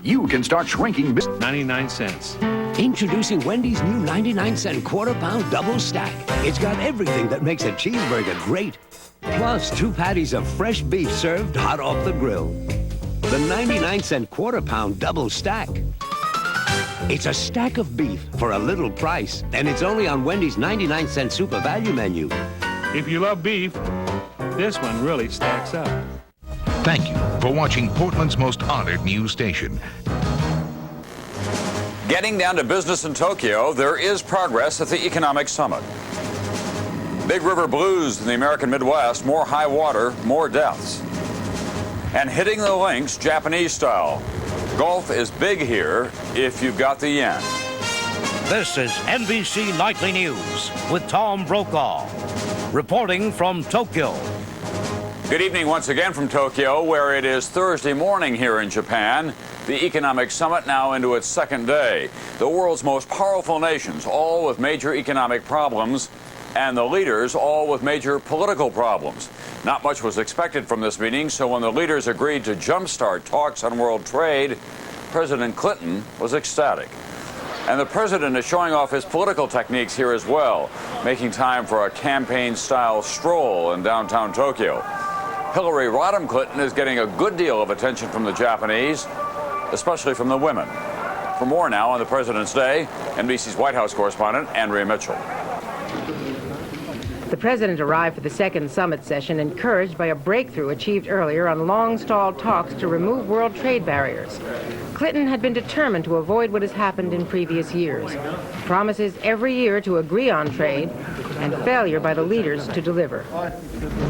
you can start shrinking. 99 cents. Introducing Wendy's new 99-cent quarter-pound double stack. It's got everything that makes a cheeseburger great. Plus 2 patties of fresh beef served hot off the grill. The 99-cent quarter-pound double stack. It's a stack of beef for a little price, and it's only on Wendy's 99-cent super value menu. If you love beef, this one really stacks up. Thank you for watching Portland's most honored news station. Getting down to business in Tokyo, there is progress at the Economic Summit. Big river blues in the American Midwest, more high water, more deaths. And hitting the links Japanese style. Golf is big here if you've got the yen. This is NBC Nightly News with Tom Brokaw, reporting from Tokyo. Good evening once again from Tokyo, where it is Thursday morning here in Japan. The Economic Summit now into its second day. The world's most powerful nations, all with major economic problems, and the leaders all with major political problems. Not much was expected from this meeting, so when the leaders agreed to jumpstart talks on world trade, President Clinton was ecstatic. And the president is showing off his political techniques here as well, making time for a campaign-style stroll in downtown Tokyo. Hillary Rodham Clinton is getting a good deal of attention from the Japanese, especially from the women. For more now on the President's Day, NBC's White House correspondent, Andrea Mitchell. The president arrived for the second summit session encouraged by a breakthrough achieved earlier on long-stalled talks to remove world trade barriers. Clinton had been determined to avoid what has happened in previous years. Promises every year to agree on trade and failure by the leaders to deliver.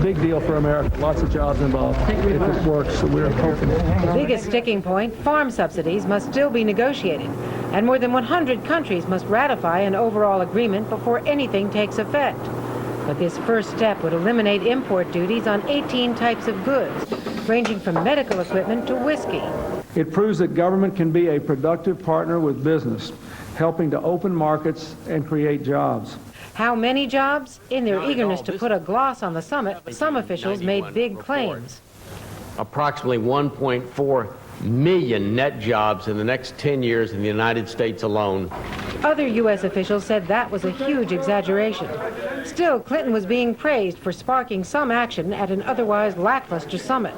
Big deal for America. Lots of jobs involved. If this works, so we're hoping. The biggest sticking point, farm subsidies, must still be negotiated, and more than 100 countries must ratify an overall agreement before anything takes effect. But this first step would eliminate import duties on 18 types of goods, ranging from medical equipment to whiskey. It proves that government can be a productive partner with business, helping to open markets and create jobs. How many jobs? In their eagerness to put a gloss on the summit, some officials made big claims. Approximately 1.4 million net jobs in the next 10 years in the United States alone. Other U.S. officials said that was a huge exaggeration. Still, Clinton was being praised for sparking some action at an otherwise lackluster summit.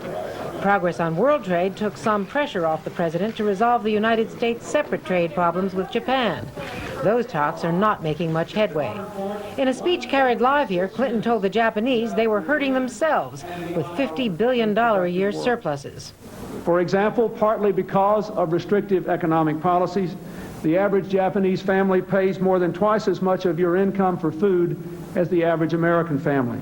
Progress on world trade took some pressure off the president to resolve the United States' separate trade problems with Japan. Those talks are not making much headway. In a speech carried live here, Clinton told the Japanese they were hurting themselves with $50 billion a year surpluses. For example, partly because of restrictive economic policies, the average Japanese family pays more than twice as much of your income for food as the average American family.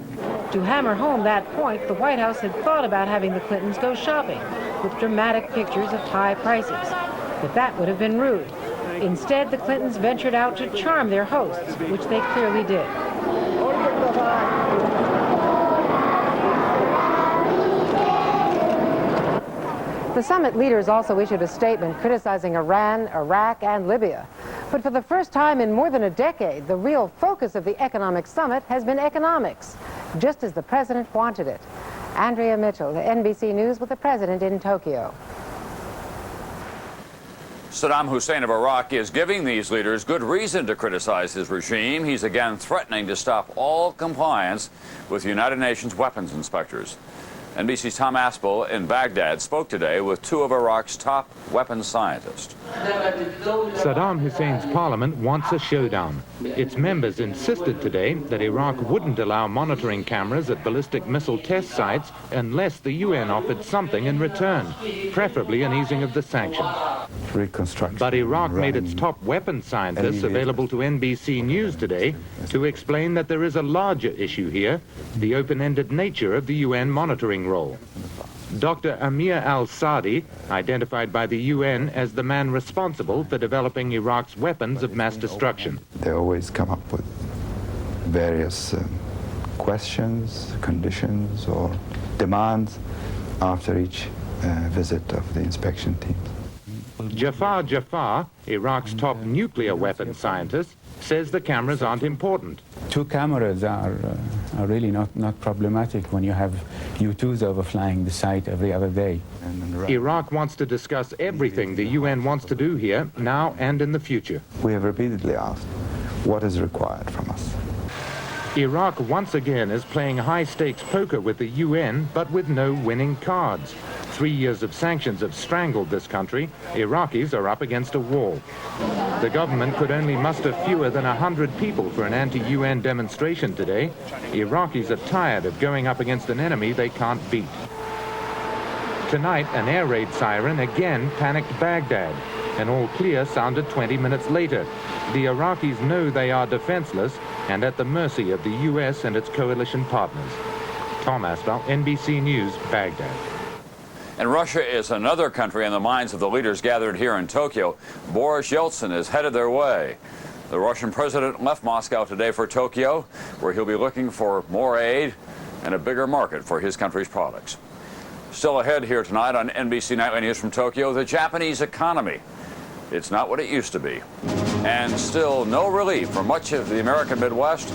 To hammer home that point, the White House had thought about having the Clintons go shopping with dramatic pictures of high prices. But that would have been rude. Instead, the Clintons ventured out to charm their hosts, which they clearly did. The summit leaders also issued a statement criticizing Iran, Iraq, and Libya. But for the first time in more than a decade, the real focus of the economic summit has been economics, just as the president wanted it. Andrea Mitchell, NBC News with the president in Tokyo. Saddam Hussein of Iraq is giving these leaders good reason to criticize his regime. He's again threatening to stop all compliance with United Nations weapons inspectors. NBC's Tom Aspel in Baghdad spoke today with 2 of Iraq's top weapons scientists. Saddam Hussein's parliament wants a showdown. Its members insisted today that Iraq wouldn't allow monitoring cameras at ballistic missile test sites unless the UN offered something in return, preferably an easing of the sanctions. But Iraq made its top weapons scientists available to NBC News today to explain that there is a larger issue here, the open-ended nature of the UN monitoring role. Dr. Amir al-Sadi, identified by the UN as the man responsible for developing Iraq's weapons of mass destruction. They always come up with various questions, conditions, or demands after each visit of the inspection team. Jafar, Iraq's top nuclear weapons scientist, says the cameras aren't important. 2 cameras are really not problematic when you have U-2s overflying the site every other day. Iraq wants to discuss everything the UN wants to do here, now and in the future. We have repeatedly asked what is required from us. Iraq once again is playing high-stakes poker with the UN, but with no winning cards. 3 years of sanctions have strangled this country. Iraqis are up against a wall. The government could only muster fewer than 100 people for an anti-UN demonstration today. Iraqis are tired of going up against an enemy they can't beat. Tonight, an air raid siren again panicked Baghdad. An all clear sounded 20 minutes later. The Iraqis know they are defenseless and at the mercy of the US and its coalition partners. Tom Aspel, NBC News, Baghdad. And Russia is another country in the minds of the leaders gathered here in Tokyo. Boris Yeltsin is headed their way. The Russian president left Moscow today for Tokyo, where he'll be looking for more aid and a bigger market for his country's products. Still ahead here tonight on NBC Nightly News from Tokyo, the Japanese economy. It's not what it used to be. And still no relief for much of the American Midwest.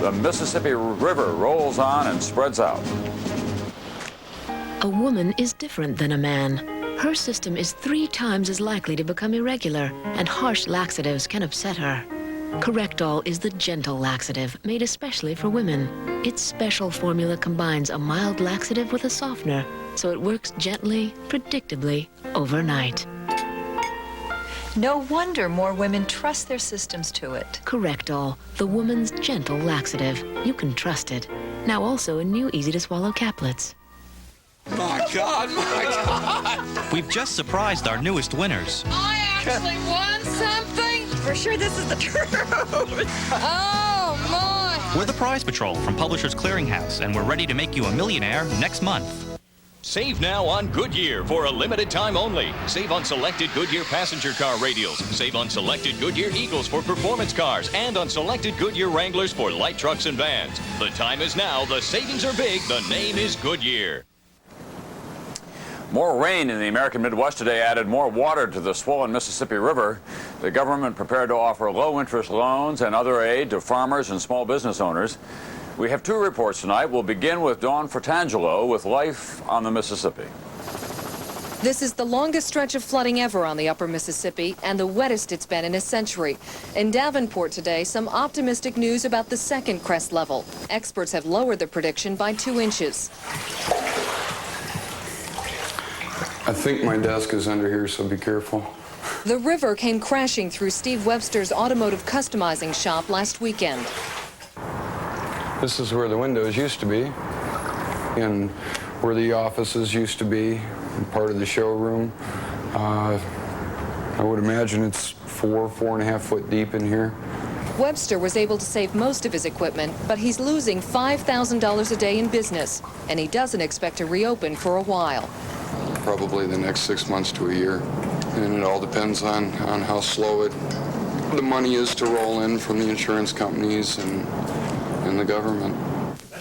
The Mississippi River rolls on and spreads out. A woman is different than a man. Her system is 3 times as likely to become irregular, and harsh laxatives can upset her. Correctol is the gentle laxative made especially for women. Its special formula combines a mild laxative with a softener, so it works gently, predictably, overnight. No wonder more women trust their systems to it. Correctol, the woman's gentle laxative. You can trust it. Now also in new easy-to-swallow caplets. My God, my God! We've just surprised our newest winners. I actually won something? For sure this is the truth. Oh, my! We're the Prize Patrol from Publishers Clearinghouse, and we're ready to make you a millionaire next month. Save now on Goodyear for a limited time only. Save on selected Goodyear passenger car radials. Save on selected Goodyear Eagles for performance cars and on selected Goodyear Wranglers for light trucks and vans. The time is now. The savings are big. The name is Goodyear. More rain in the American Midwest today added more water to the swollen Mississippi River. The government prepared to offer low-interest loans and other aid to farmers and small business owners. We have 2 reports tonight. We'll begin with Dawn Fratangelo with Life on the Mississippi. This is the longest stretch of flooding ever on the upper Mississippi and the wettest it's been in a century. In Davenport today, some optimistic news about the second crest level. Experts have lowered the prediction by 2 inches. I think my desk is under here, so be careful. The river came crashing through Steve Webster's automotive customizing shop last weekend. This is where the windows used to be, and where the offices used to be, and part of the showroom. I would imagine it's 4.5 foot deep in here. Webster was able to save most of his equipment, but he's losing $5,000 a day in business, and he doesn't expect to reopen for a while. Probably the next 6 months to a year, and it all depends on how slow the money is to roll in from the insurance companies and the government.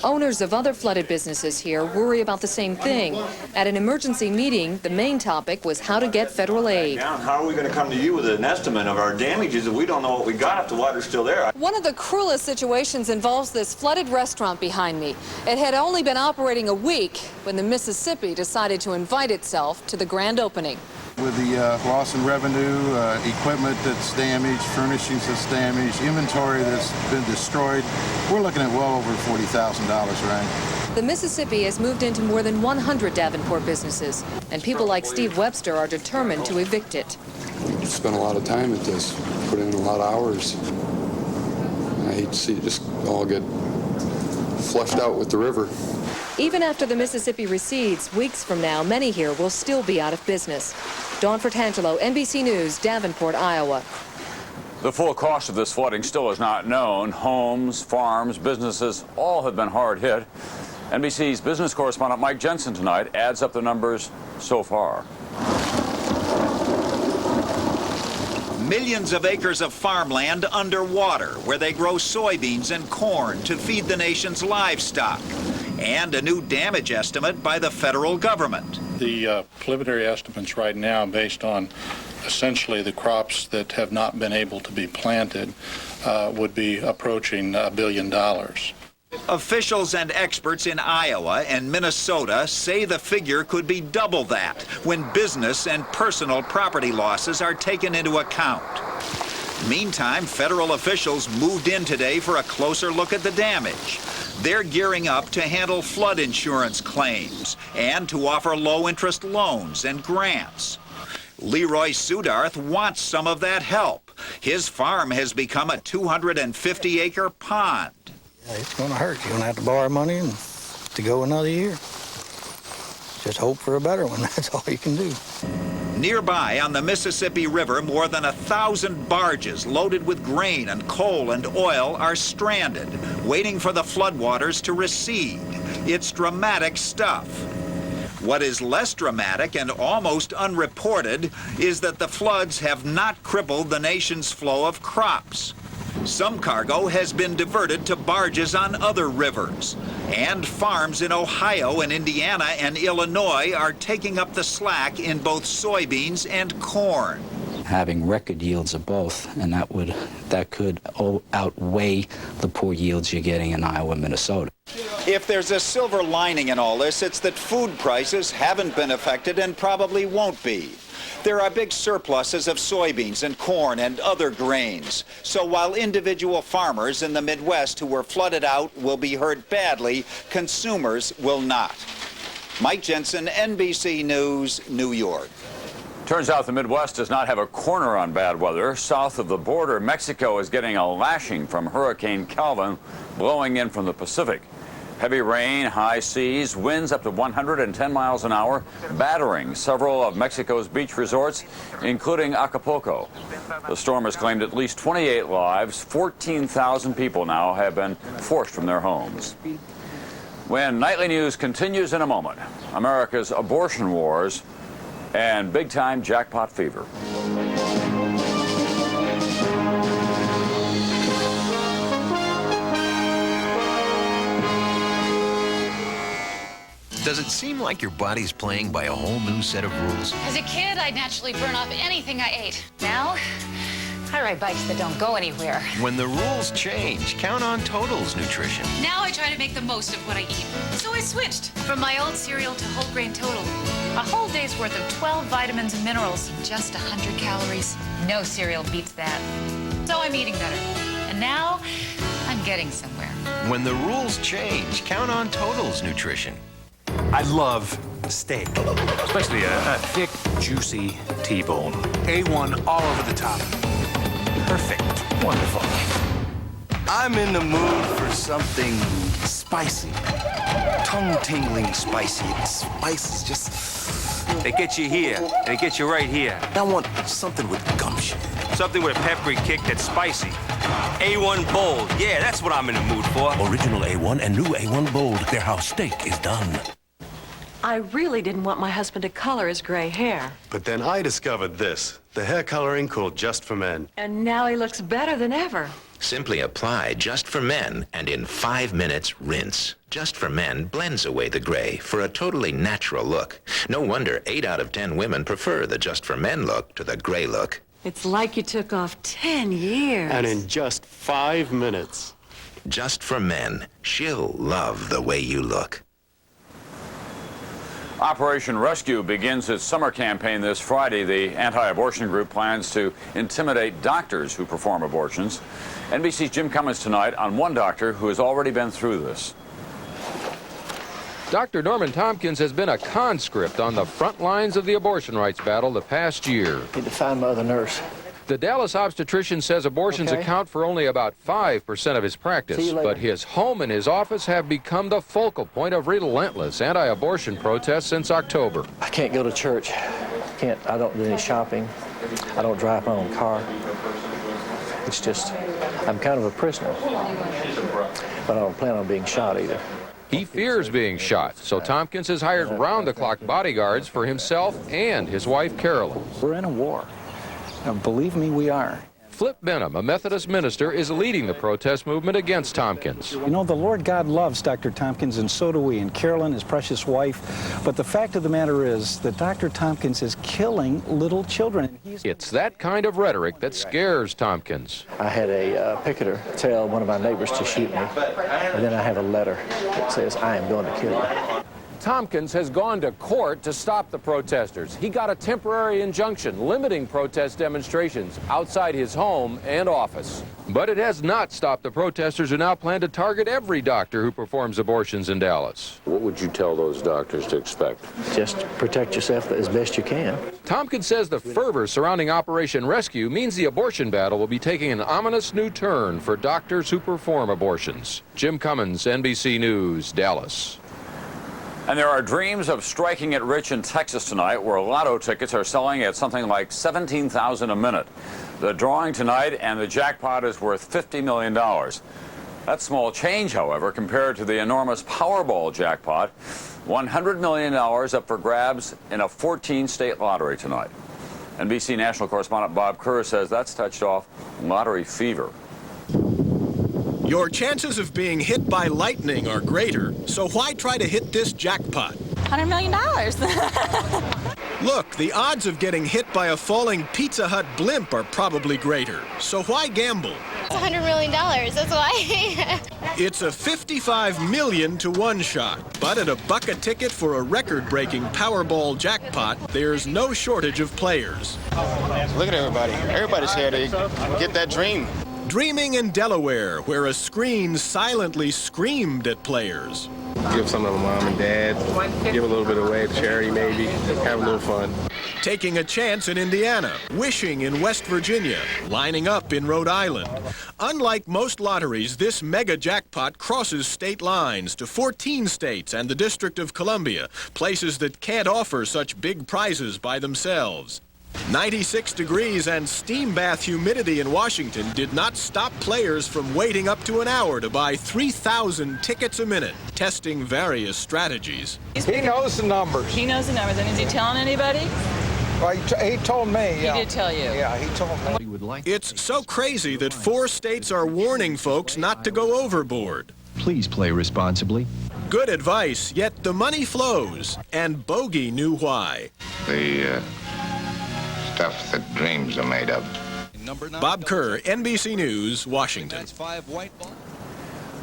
Owners of other flooded businesses here worry about the same thing. At an emergency meeting, the main topic was how to get federal aid. How are we going to come to you with an estimate of our damages if we don't know what we got if the water's still there? One of the cruelest situations involves this flooded restaurant behind me. It had only been operating a week when the Mississippi decided to invite itself to the grand opening. With the loss in revenue, equipment that's damaged, furnishings that's damaged, inventory that's been destroyed, we're looking at well over $40,000, right? The Mississippi has moved into more than 100 Davenport businesses, and people like Steve Webster are determined to evict it. Spent a lot of time at this, put in a lot of hours. I hate to see it just all get flushed out with the river. Even after the Mississippi recedes, weeks from now, many here will still be out of business. Dawn Fratangelo, NBC News, Davenport, Iowa. The full cost of this flooding still is not known. Homes, farms, businesses, all have been hard hit. NBC's business correspondent Mike Jensen tonight adds up the numbers so far. Millions of acres of farmland underwater where they grow soybeans and corn to feed the nation's livestock. And a new damage estimate by the federal government. The preliminary estimates right now, based on essentially the crops that have not been able to be planted would be approaching $1 billion. Officials and experts in Iowa and Minnesota say the figure could be double that when business and personal property losses are taken into account. Meantime, federal officials moved in today for a closer look at the damage. They're gearing up to handle flood insurance claims and to offer low-interest loans and grants. Leroy Sudarth wants some of that help. His farm has become a 250-acre pond. It's going to hurt. You're going to have to borrow money to go another year. Just hope for a better one. That's all you can do. Nearby on the Mississippi River, more than 1,000 barges loaded with grain and coal and oil are stranded, waiting for the floodwaters to recede. It's dramatic stuff. What is less dramatic and almost unreported is that the floods have not crippled the nation's flow of crops. Some cargo has been diverted to barges on other rivers, and farms in Ohio and Indiana and Illinois are taking up the slack in both soybeans and corn. Having record yields of both, and that could outweigh the poor yields you're getting in Iowa and Minnesota. If there's a silver lining in all this, it's that food prices haven't been affected and probably won't be. There are big surpluses of soybeans and corn and other grains. So while individual farmers in the Midwest who were flooded out will be hurt badly, consumers will not. Mike Jensen, NBC News, New York. Turns out the Midwest does not have a corner on bad weather. South of the border, Mexico is getting a lashing from Hurricane Calvin blowing in from the Pacific. Heavy rain, high seas, winds up to 110 miles an hour, battering several of Mexico's beach resorts, including Acapulco. The storm has claimed at least 28 lives. 14,000 people now have been forced from their homes. When Nightly News continues in a moment, America's abortion wars and big-time jackpot fever. Does it seem like your body's playing by a whole new set of rules? As a kid, I'd naturally burn off anything I ate. Now, I ride bikes that don't go anywhere. When the rules change, count on Total's nutrition. Now I try to make the most of what I eat. So I switched from my old cereal to whole grain Total. A whole day's worth of 12 vitamins and minerals in just 100 calories. No cereal beats that. So I'm eating better. And now, I'm getting somewhere. When the rules change, count on Total's nutrition. I love steak, especially a thick, juicy T-bone. A1 all over the top. Perfect. Wonderful. I'm in the mood for something spicy. Tongue-tingling spicy. Spices just... They get you here, and they get you right here. I want something with gumption. Something with a peppery kick that's spicy. A1 Bold. Yeah, that's what I'm in the mood for. Original A1 and new A1 Bold. They're how steak is done. I really didn't want my husband to color his gray hair. But then I discovered this, the hair coloring called Just for Men. And now he looks better than ever. Simply apply Just for Men, and in 5 minutes, rinse. Just for Men blends away the gray for a totally natural look. No wonder 8 out of 10 women prefer the Just for Men look to the gray look. It's like you took off 10 years. And in just 5 minutes. Just for Men. She'll love the way you look. Operation Rescue begins its summer campaign this Friday. The anti-abortion group plans to intimidate doctors who perform abortions. NBC's Jim Cummins tonight on one doctor who has already been through this. Dr. Norman Tompkins has been a conscript on the front lines of the abortion rights battle the past year. Need to find my other nurse. The Dallas obstetrician says abortions account for only about 5% of his practice, but his home and his office have become the focal point of relentless anti-abortion protests since October. I can't go to church. I don't do any shopping. I don't drive my own car. It's just, I'm kind of a prisoner. But I don't plan on being shot either. He fears being shot, so Tompkins has hired round-the-clock bodyguards for himself and his wife, Carolyn. We're in a war. Believe me, we are. Flip Benham, a Methodist minister, is leading the protest movement against Tompkins. You know, the Lord God loves Dr. Tompkins, and so do we, and Carolyn, his precious wife. But the fact of the matter is that Dr. Tompkins is killing little children. It's that kind of rhetoric that scares Tompkins. I had a picketer tell one of my neighbors to shoot me, and then I have a letter that says, I am going to kill you. Tompkins has gone to court to stop the protesters. He got a temporary injunction limiting protest demonstrations outside his home and office. But it has not stopped the protesters who now plan to target every doctor who performs abortions in Dallas. What would you tell those doctors to expect? Just protect yourself as best you can. Tompkins says the fervor surrounding Operation Rescue means the abortion battle will be taking an ominous new turn for doctors who perform abortions. Jim Cummins, NBC News, Dallas. And there are dreams of striking it rich in Texas tonight, where lotto tickets are selling at something like $17,000 a minute. The drawing tonight and the jackpot is worth $50 million. That's small change, however, compared to the enormous Powerball jackpot, $100 million up for grabs in a 14-state lottery tonight. NBC national correspondent Bob Kerr says that's touched off lottery fever. Your chances of being hit by lightning are greater, so why try to hit this jackpot? $100 million. Look, the odds of getting hit by a falling Pizza Hut blimp are probably greater, so why gamble? It's $100 million, that's why. It's a 55 million to 1 shot, but at $1 a ticket for a record-breaking Powerball jackpot, there's no shortage of players. Look at everybody. Everybody's here to get that dream. Dreaming in Delaware, where a screen silently screamed at players. Give some to mom and dad, give a little bit away to charity maybe, have a little fun. Taking a chance in Indiana, wishing in West Virginia, lining up in Rhode Island. Unlike most lotteries, this mega jackpot crosses state lines to 14 states and the District of Columbia, places that can't offer such big prizes by themselves. 96 degrees and steam bath humidity in Washington did not stop players from waiting up to an hour to buy 3,000 tickets a minute, testing various strategies. He knows the numbers. He knows the numbers, and is he telling anybody? Well, he told me. Yeah. He did tell you. Yeah, he told me. It's so crazy that 4 states are warning folks not to go overboard. Please play responsibly. Good advice, yet the money flows, and Bogey knew why. The stuff that dreams are made of. Bob Kerr, NBC News, Washington.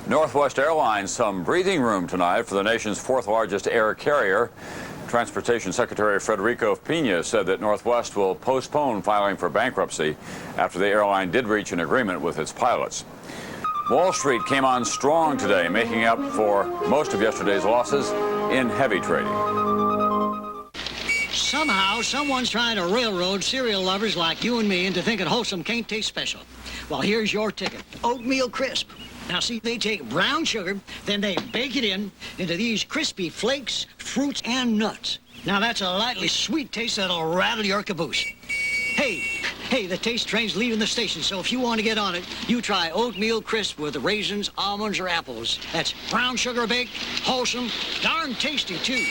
Northwest Airlines some breathing room tonight for the nation's 4th largest air carrier. Transportation Secretary Federico Pena said that Northwest will postpone filing for bankruptcy after the airline did reach an agreement with its pilots. Wall Street came on strong today, making up for most of yesterday's losses in heavy trading. Somehow, someone's trying to railroad cereal lovers like you and me into thinking wholesome can't taste special. Well, here's your ticket. Oatmeal Crisp. Now, see, they take brown sugar, then they bake it into these crispy flakes, fruits, and nuts. Now, that's a lightly sweet taste that'll rattle your caboose. Hey, the taste train's leaving the station, so if you want to get on it, you try Oatmeal Crisp with raisins, almonds, or apples. That's brown sugar baked, wholesome, darn tasty, too.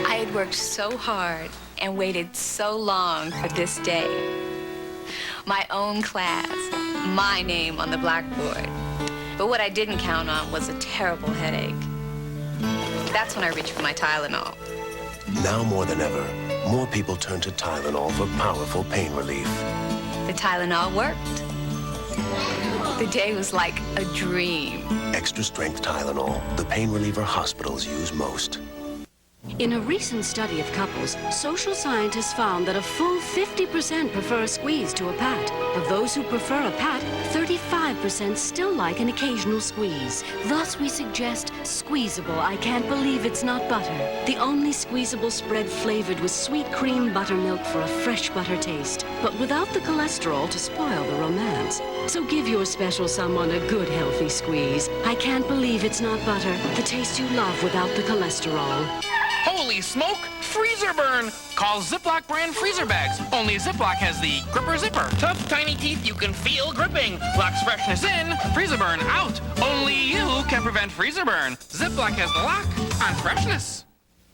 I had worked so hard and waited so long for this day. My own class, my name on the blackboard. But what I didn't count on was a terrible headache. That's when I reached for my Tylenol. Now more than ever, more people turn to Tylenol for powerful pain relief. The Tylenol worked. The day was like a dream. Extra strength Tylenol, the pain reliever hospitals use most. In a recent study of couples, social scientists found that a full 50% prefer a squeeze to a pat. Of those who prefer a pat, 35% still like an occasional squeeze. Thus, we suggest Squeezable I Can't Believe It's Not Butter, the only squeezable spread flavored with sweet cream buttermilk for a fresh butter taste, but without the cholesterol to spoil the romance. So give your special someone a good, healthy squeeze. I Can't Believe It's Not Butter, the taste you love without the cholesterol. Holy smoke! Freezer burn! Call Ziploc brand freezer bags. Only Ziploc has the gripper zipper. Tough, tiny teeth you can feel gripping. Locks freshness in, freezer burn out. Only you can prevent freezer burn. Ziploc has the lock on freshness.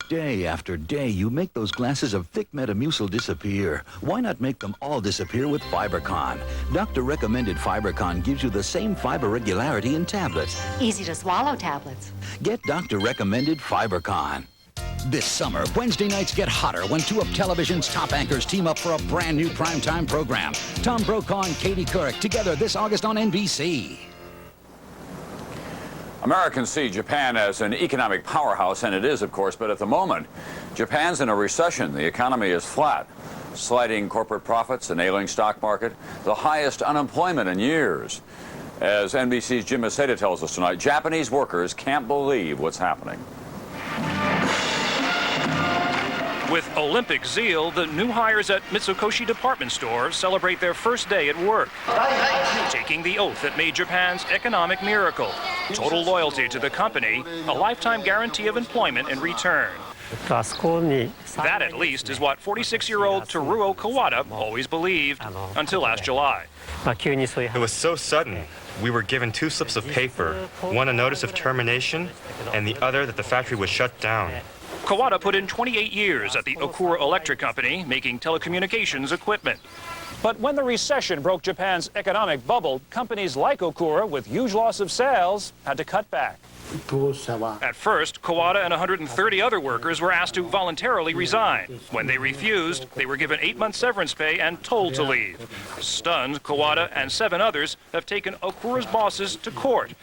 Day after day, you make those glasses of thick Metamucil disappear. Why not make them all disappear with FiberCon? Doctor-recommended FiberCon gives you the same fiber regularity in tablets. Easy to swallow tablets. Get doctor-recommended FiberCon. This summer, Wednesday nights get hotter when two of television's top anchors team up for a brand new primetime program. Tom Brokaw and Katie Couric together this August on NBC. Americans see Japan as an economic powerhouse, and it is, of course, but at the moment, Japan's in a recession. The economy is flat. Sliding corporate profits, an ailing stock market, the highest unemployment in years. As NBC's Jim Maseda tells us tonight, Japanese workers can't believe what's happening. With Olympic zeal, the new hires at Mitsukoshi department store celebrate their first day at work, taking the oath that made Japan's economic miracle. Total loyalty to the company, a lifetime guarantee of employment in return. That, at least, is what 46-year-old Teruo Kawada always believed until last July. It was so sudden. We were given two slips of paper, one a notice of termination, and the other that the factory was shut down. Kawada put in 28 years at the Okura Electric Company, making telecommunications equipment. But when the recession broke Japan's economic bubble, companies like Okura, with huge loss of sales, had to cut back. At first, Kawada and 130 other workers were asked to voluntarily resign. When they refused, they were given 8 months severance pay and told to leave. Stunned, Kawada and 7 others have taken Okura's bosses to court.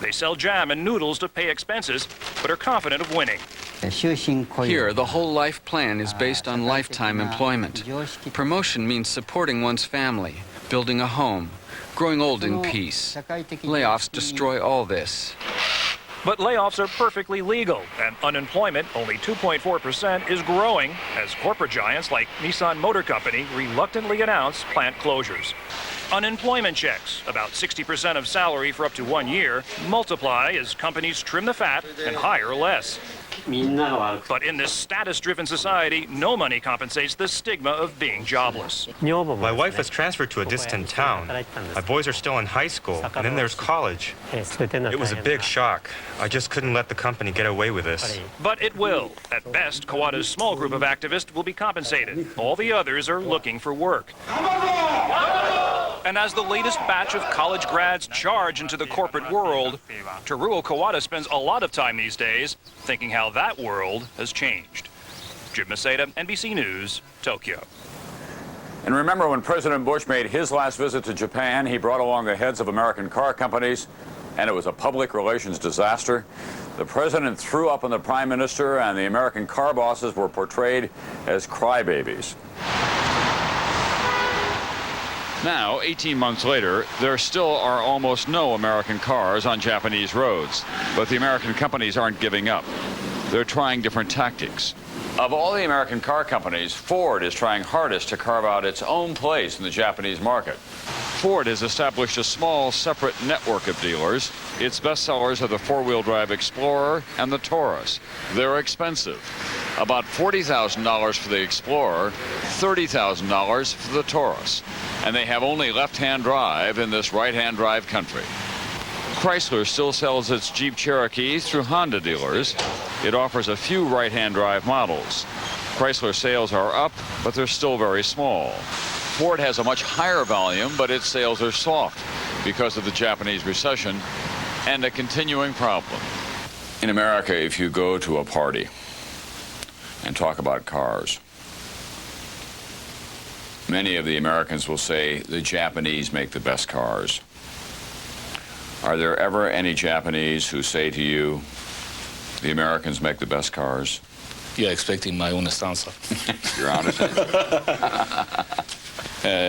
They sell jam and noodles to pay expenses, but are confident of winning. Here, the whole life plan is based on lifetime employment. Promotion means supporting one's family, building a home, growing old in peace. Layoffs destroy all this. But layoffs are perfectly legal, and unemployment, only 2.4%, is growing as corporate giants like Nissan Motor Company reluctantly announce plant closures. Unemployment checks, about 60% of salary for up to 1 year, multiply as companies trim the fat and hire less. But in this status-driven society, no money compensates the stigma of being jobless. My wife was transferred to a distant town. My boys are still in high school, and then there's college. It was a big shock. I just couldn't let the company get away with this. But it will. At best, Kawada's small group of activists will be compensated. All the others are looking for work. And as the latest batch of college grads charge into the corporate world, Teruo Kawada spends a lot of time these days thinking how that world has changed. Jim Maseda, NBC News, Tokyo. And remember when President Bush made his last visit to Japan, he brought along the heads of American car companies, and it was a public relations disaster. The president threw up on the prime minister, and the American car bosses were portrayed as crybabies. Now, 18 months later, there still are almost no American cars on Japanese roads. But the American companies aren't giving up. They're trying different tactics. Of all the American car companies, Ford is trying hardest to carve out its own place in the Japanese market. Ford has established a small, separate network of dealers. Its best sellers are the four-wheel drive Explorer and the Taurus. They're expensive. About $40,000 for the Explorer, $30,000 for the Taurus. And they have only left-hand drive in this right-hand drive country. Chrysler still sells its Jeep Cherokees through Honda dealers. It offers a few right-hand drive models. Chrysler sales are up, but they're still very small. Ford has a much higher volume, but its sales are soft because of the Japanese recession and a continuing problem. In America, if you go to a party and talk about cars, many of the Americans will say the Japanese make the best cars. Are there ever any Japanese who say to you, the Americans make the best cars? You're expecting my honest answer. Your honest answer?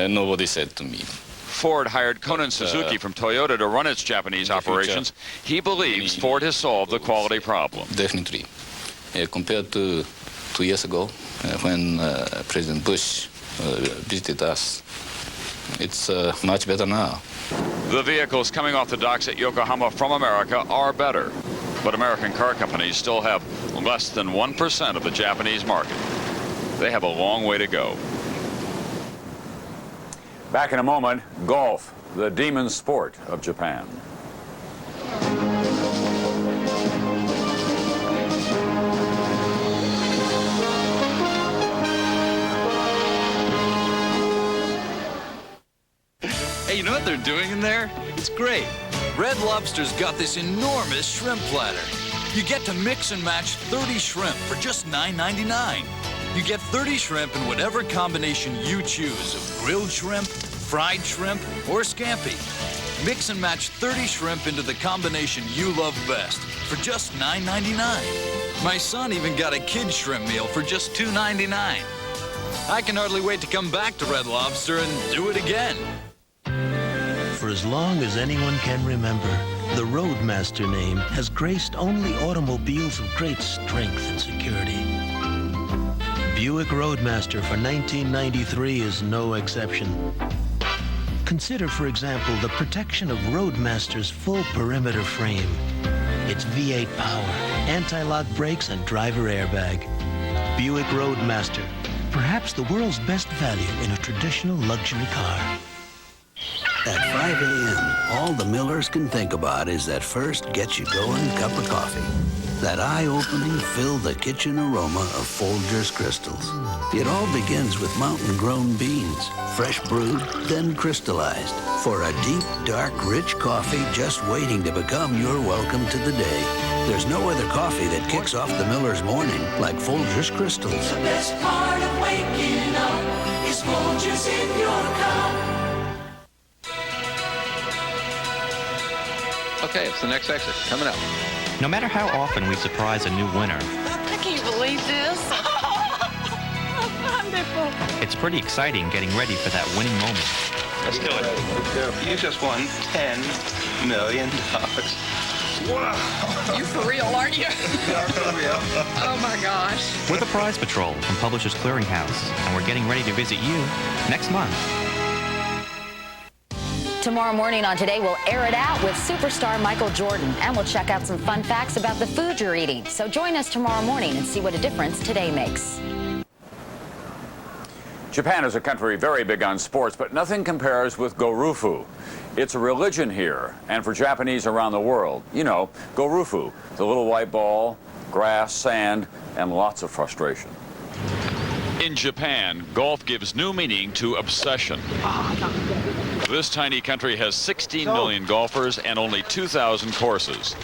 Nobody said to me. Ford hired Konan Suzuki from Toyota to run its Japanese operations. He believes Ford has solved the quality problem. Definitely. Compared to 2 years ago, when President Bush visited us, it's much better now. The vehicles coming off the docks at Yokohama from America are better, but American car companies still have less than 1% of the Japanese market. They have a long way to go. Back in a moment, golf, the demon sport of Japan. Hey, you know what they're doing in there? It's great. Red Lobster's got this enormous shrimp platter. You get to mix and match 30 shrimp for just $9.99. You get 30 shrimp in whatever combination you choose of grilled shrimp, fried shrimp, or scampi. Mix and match 30 shrimp into the combination you love best for just $9.99. My son even got a kid's shrimp meal for just $2.99. I can hardly wait to come back to Red Lobster and do it again. For as long as anyone can remember, the Roadmaster name has graced only automobiles of great strength and security. Buick Roadmaster for 1993 is no exception. Consider, for example, the protection of Roadmaster's full perimeter frame. Its V8 power, anti-lock brakes, and driver airbag. Buick Roadmaster, perhaps the world's best value in a traditional luxury car. At 5 a.m., all the Millers can think about is that first get-you-going cup of coffee. That eye-opening, fill-the-kitchen aroma of Folgers Crystals. It all begins with mountain-grown beans, fresh brewed, then crystallized, for a deep, dark, rich coffee just waiting to become your welcome to the day. There's no other coffee that kicks off the Miller's morning like Folgers Crystals. The best part of waking up is Folgers in your cup. Okay, it's the next exit. Coming up. No matter how often we surprise a new winner, I can't believe this. Wonderful. it's pretty exciting getting ready for that winning moment. Let's do it. You just won $10 million. Wow. You for real, aren't you? Yeah, for real. Oh, my gosh. We're the Prize Patrol from Publishers Clearinghouse, and we're getting ready to visit you next month. Tomorrow morning on Today, we'll air it out with superstar Michael Jordan, and we'll check out some fun facts about the food you're eating. So join us tomorrow morning and see what a difference today makes. Japan is a country very big on sports, but nothing compares with Gorufu. It's a religion here, and for Japanese around the world. You know, Gorufu, the little white ball, grass, sand, and lots of frustration. In Japan, golf gives new meaning to obsession. This tiny country has 16 million golfers and only 2,000 courses.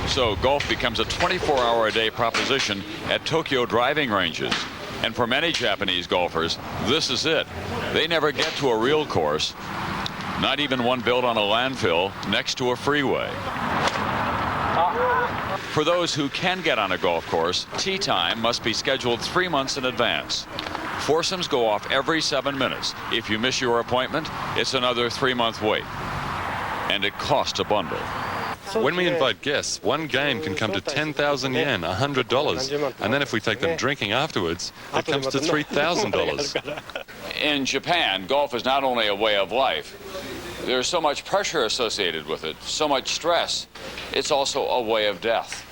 So golf becomes a 24-hour-a-day proposition at Tokyo driving ranges. And for many Japanese golfers, this is it. They never get to a real course, not even one built on a landfill next to a freeway. For those who can get on a golf course, tee time must be scheduled 3 months in advance. Foursomes go off every 7 minutes. If you miss your appointment, it's another 3-month wait. And it costs a bundle. When we invite guests, one game can come to 10,000 yen, $100. And then if we take them drinking afterwards, it comes to $3,000. In Japan, golf is not only a way of life. There's so much pressure associated with it, so much stress. It's also a way of death.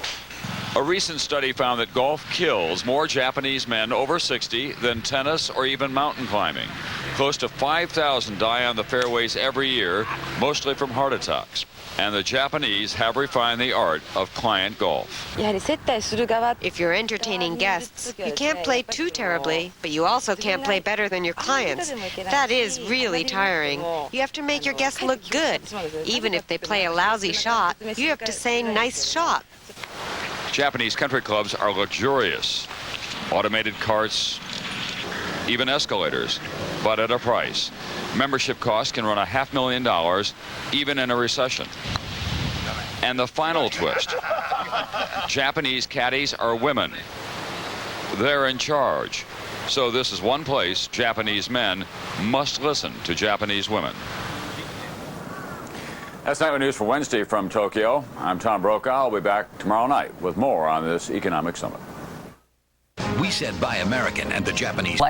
A recent study found that golf kills more Japanese men over 60 than tennis or even mountain climbing. Close to 5,000 die on the fairways every year, mostly from heart attacks. And the Japanese have refined the art of client golf. If you're entertaining guests, you can't play too terribly, but you also can't play better than your clients. That is really tiring. You have to make your guests look good. Even if they play a lousy shot, you have to say nice shot. Japanese country clubs are luxurious. Automated carts, even escalators, but at a price. Membership costs can run $500,000 even in a recession. And the final twist, Japanese caddies are women. They're in charge. So this is one place Japanese men must listen to Japanese women. That's Nightly News for Wednesday from Tokyo. I'm Tom Brokaw. I'll be back tomorrow night with more on this economic summit. We said Buy American, and the Japanese